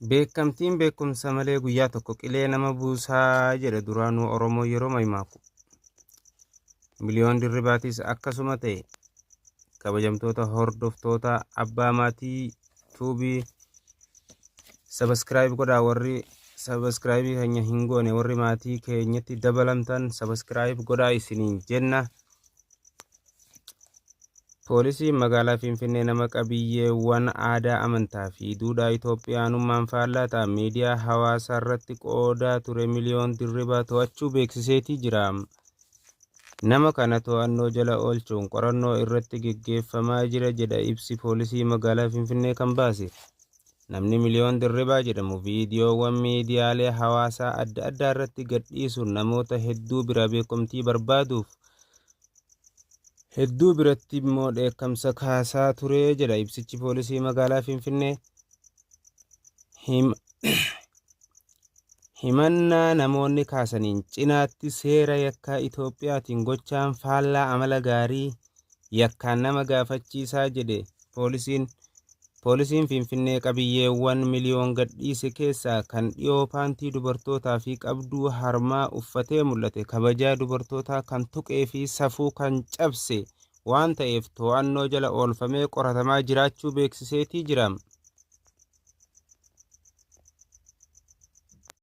Beekamtiin beekumsa malee guyyaa tokko qilee nama buusaa jedhe duraanuu Oromoo yeroo maymaaku. Miliyoon dirribaatis akkasuma ta'e. Kabajamtoota hordoftoota abbaa maatii tuubii sabiskiraayib godhaa warri sabiskiraayibii keenya hin goone warri maatii keenyatti dabalamtan sabiskiraayib godhaa isiniin jenna. Poolisiin magaalaa Finfinnee nama qabiyyeewwan aadaa amantaa fi duudhaa Itoophiyaanummaan faallaa ta'an miidiyaa hawaasaa irratti qoodaa ture miliyoon dirribaa to'achuu beeksiseetii jira. Nama kana to'annoo jala oolchuun qorannoo irratti gaggeeffamaa jira jedha ibsi poolisii magaalaa Finfinnee kan baase. Namni miliyoon dirribaa jedhamu viidiyoowwan miidiyaalee hawaasaa adda addaa irratti gadhiisuun namoota hedduu bira beekumtii barbaaduuf hedduu biratti immoo dheekkamsa kaasaa ture jedha ibsichi poolisii magaalaa Finfinnee. Himannaa namoonni kaasaniin cinaatti seera yakkaa Itoophiyaatiin gochaan faallaa amala gaarii yakkaan nama gaafachiisaa jedhe poolisiin. Poolisiin Finfinnee qabiyyeewwan miliyoon gadhiise keessaa kan dhiyoo paantii dubartootaa fi qabduu harmaa uffatee mul'ate kabajaa dubartootaa kan tuqee fi safuu kan cabse waan ta'eef to'annoo jala oolfamee qoratamaa jiraachuu beeksiseetii jira.